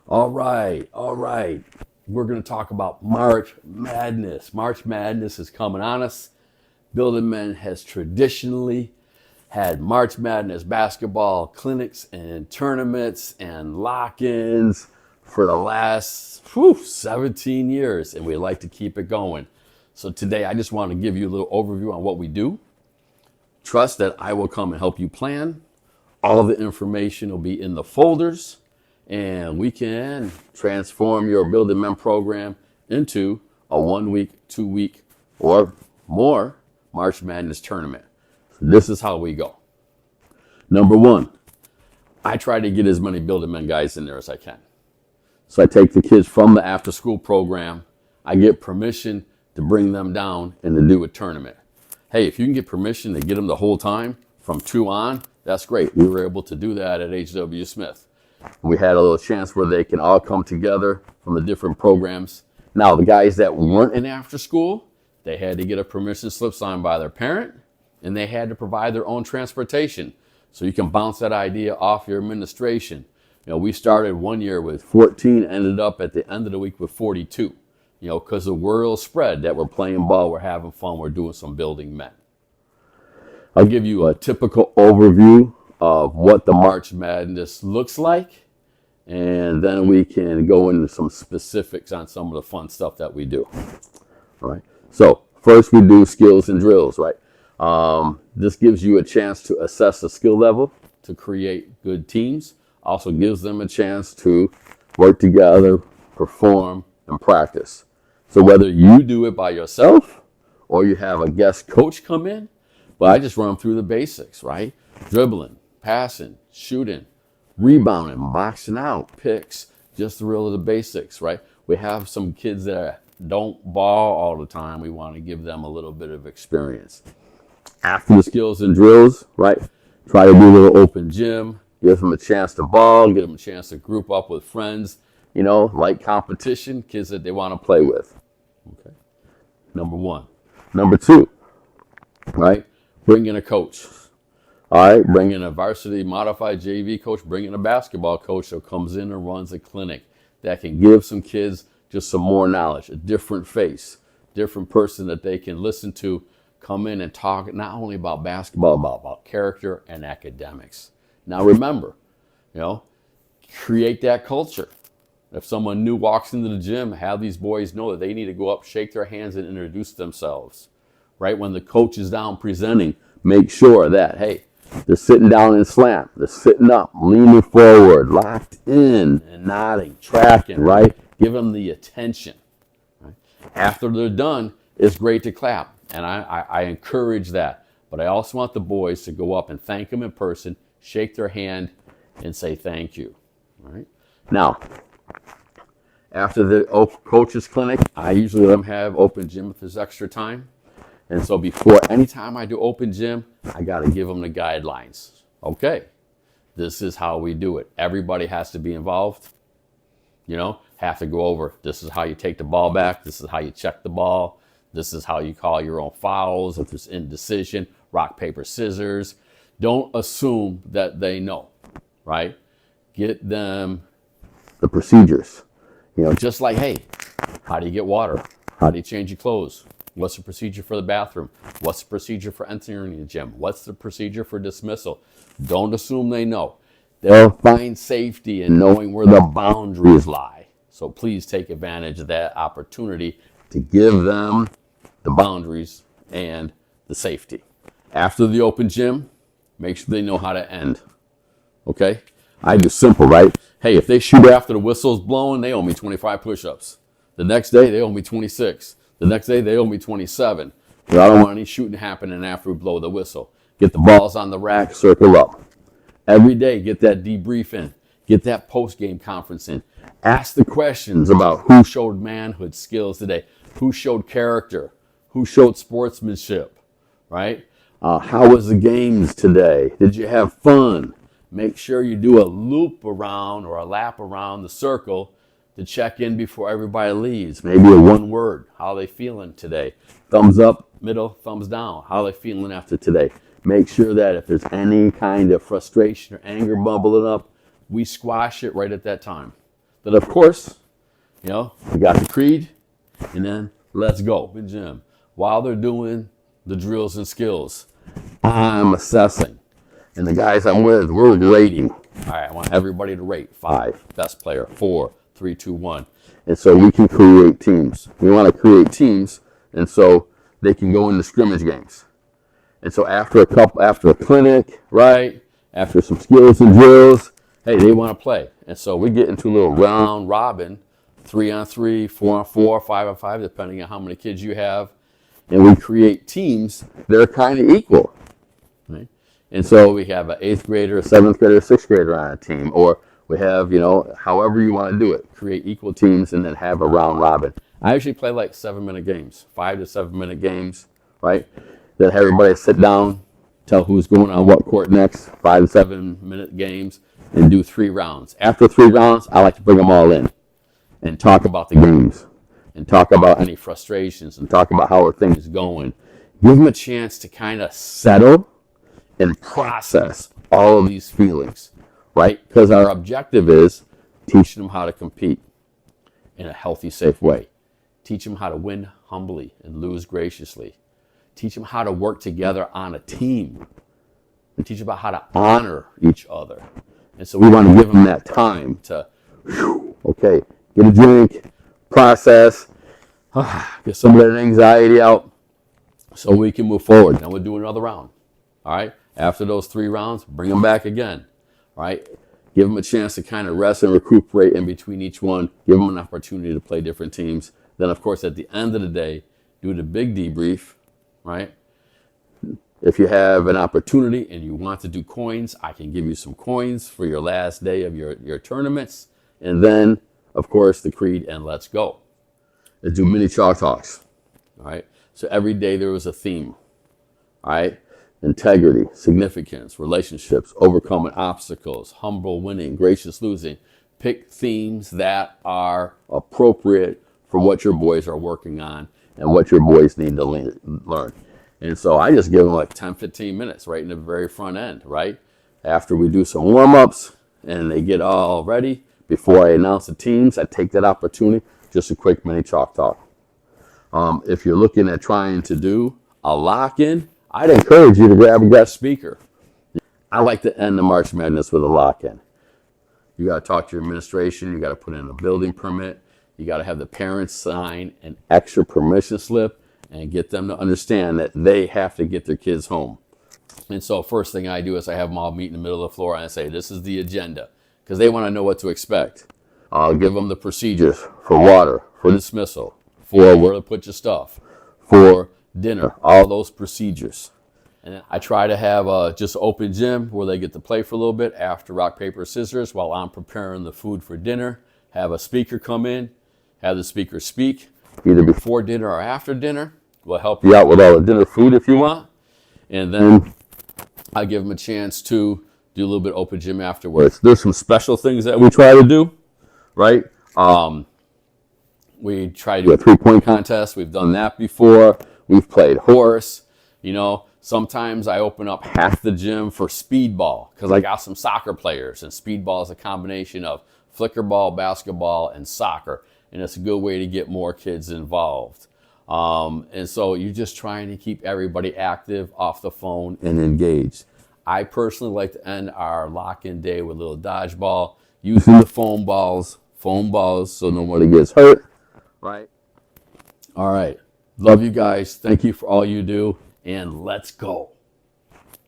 All right. We're going to talk about March Madness. March Madness is coming on us. Building Men has traditionally had March Madness basketball clinics and tournaments and lock-ins for the last 17 years, and we like to keep it going. So today I just want to give you a little overview on what we do. Trust that I will come and help you plan. All of the information will be in the folders, and we can transform your Building Men program into a 1 week, 2 week, or more March Madness tournament. So this is how we go. Number one, I try to get as many Building Men guys in there as I can. So I take the kids from the after school program. I get permission to bring them down and to do a tournament. Hey, if you can get permission to get them the whole time from 2 on, that's great. We were able to do that at H.W. Smith. We had a little chance where they can all come together from the different programs. Now, the guys that weren't in after school, they had to get a permission slip signed by their parent, and they had to provide their own transportation. So you can bounce that idea off your administration. You know, we started 1 year with 14, ended up at the end of the week with 42. You know, because the word spread that we're playing ball, we're having fun, we're doing some Building Men. I'll give you a typical overview of what the March Madness looks like, and then we can go into some specifics on some of the fun stuff that we do. All right. So first we do skills and drills, right? This gives you a chance to assess the skill level, to create good teams. Also gives them a chance to work together, perform, and practice. So whether you do it by yourself or you have a guest coach come in, but I just run through the basics, right? Dribbling, passing, shooting, rebounding, boxing out, picks, just the real of the basics, right? We have some kids that don't ball all the time. We want to give them a little bit of experience. After the skills and drills, right? Try to do a little open gym, give them a chance to ball, give them a chance to group up with friends, you know, like competition, kids that they want to play with. Okay. Number one. Number two, right? Bring in a coach. All right, bring in a varsity modified JV coach, bring in a basketball coach that comes in and runs a clinic that can give some kids just some more knowledge, a different face, different person that they can listen to, come in and talk not only about basketball, about character and academics. Now remember, you know, create that culture. If someone new walks into the gym, have these boys know that they need to go up, shake their hands, and introduce themselves. Right? When the coach is down presenting, make sure that, hey, they're sitting down in slant, they're sitting up, leaning forward, locked in, and nodding, tracking, right? Give them the attention. Right? After they're done, it's great to clap, and I encourage that. But I also want the boys to go up and thank them in person, shake their hand, and say thank you. All right? Now, after the coaches clinic, I usually let them have open gym if there's extra time. And so before any time I do open gym, I got to give them the guidelines. Okay, this is how we do it. Everybody has to be involved. You know, have to go over, this is how you take the ball back. This is how you check the ball. This is how you call your own fouls. If there's indecision, rock, paper, scissors. Don't assume that they know, right? Get them the procedures. You know, just like, hey, how do you get water? How do you change your clothes? What's the procedure for the bathroom? What's the procedure for entering the gym? What's the procedure for dismissal? Don't assume they know. They'll find safety in knowing where the boundaries lie. So please take advantage of that opportunity to give them the boundaries and the safety. After the open gym, make sure they know how to end. Okay? I do simple, right? Hey, if they shoot after the whistle's blowing, they owe me 25 push-ups. The next day, they owe me 26. The next day, they owe me 27. But I don't want any shooting happening after we blow the whistle. Get the balls on the rack, circle up. Every day, get that debrief in. Get that post-game conference in. Ask the questions about who showed manhood skills today, who showed character, who showed sportsmanship, right? How was the games today? Did you have fun? Make sure you do a loop around or a lap around the circle to check in before everybody leaves. Maybe a one word. How are they feeling today? Thumbs up, middle, thumbs down. How are they feeling after today? Make sure that if there's any kind of frustration or anger bubbling up, we squash it right at that time. But of course, we got the creed, and then let's go in gym. While they're doing the drills and skills, I'm assessing. And the guys I'm with, we're rating. All right, I want everybody to rate 5, best player, 4, 3, 2, 1. And so we can create teams. We want to create teams, and so they can go into scrimmage games. And so after a clinic, right, after some skills and drills, hey, they want to play. And so we get into a little round robin, 3-on-3, 4-on-4, 5-on-5, depending on how many kids you have. And we create teams that are kind of equal. Right? And so we have an 8th grader, a 7th grader, a 6th grader on a team. Or we have, however you want to do it. Create equal teams and then have a round robin. I usually play like 7-minute games, 5 to 7-minute games, right? Then have everybody sit down, tell who's going on what court next, 5 to 7-minute games, and do 3 rounds. After 3 rounds, I like to bring them all in and talk about the games and talk about any frustrations and talk about how things going. Give them a chance to kind of settle and process all of these feelings, right? Because our objective is teaching them how to compete in a healthy, safe way. Teach them how to win humbly and lose graciously. Teach them how to work together on a team. And teach them about how to honor each other. And so we want to give them that time to, okay, get a drink, process, get some of that anxiety out so we can move forward. Then we'll do another round. All right? After those 3 rounds, bring them back again. All right? Give them a chance to kind of rest and recuperate in between each one. Give them an opportunity to play different teams. Then, of course, at the end of the day, do the big debrief, right? If you have an opportunity and you want to do coins, I can give you some coins for your last day of your tournaments. And then, of course, the creed and let's go. Let's do mini chalk talks, all right? So every day there was a theme, all right? Integrity, significance, relationships, overcoming obstacles, humble winning, gracious losing. Pick themes that are appropriate for what your boys are working on and what your boys need to learn. And so I just give them like 10, 15 minutes right in the very front end, right? After we do some warm-ups and they get all ready, before I announce the teams, I take that opportunity, just a quick mini chalk talk. If you're looking at trying to do a lock-in, I'd encourage you to grab a guest speaker. I like to end the March Madness with a lock-in. You got to talk to your administration. You got to put in a building permit. You got to have the parents sign an extra permission slip and get them to understand that they have to get their kids home. And so first thing I do is I have them all meet in the middle of the floor and I say, this is the agenda, because they want to know what to expect. I'll give them the procedures for water, for dismissal, for where to put your stuff, for dinner, all those procedures. And then I try to have just open gym where they get to play for a little bit after rock, paper, scissors while I'm preparing the food for dinner. Have a speaker come in, have the speaker speak, either before dinner or after dinner. We'll help you out with all the dinner food if you want. And then I give them a chance to do a little bit of open gym afterwards. There's some special things that we try to do, right? We try to do a 3-point contest. We've done that before. We've played horse. Sometimes I open up half the gym for speedball because I got some soccer players, and speedball is a combination of flicker ball, basketball, and soccer, and it's a good way to get more kids involved. And so you're just trying to keep everybody active, off the phone, and engaged. I personally like to end our lock-in day with a little dodgeball, using the foam balls so nobody gets hurt, right? All right. Love you guys. Thank you for all you do, and let's go.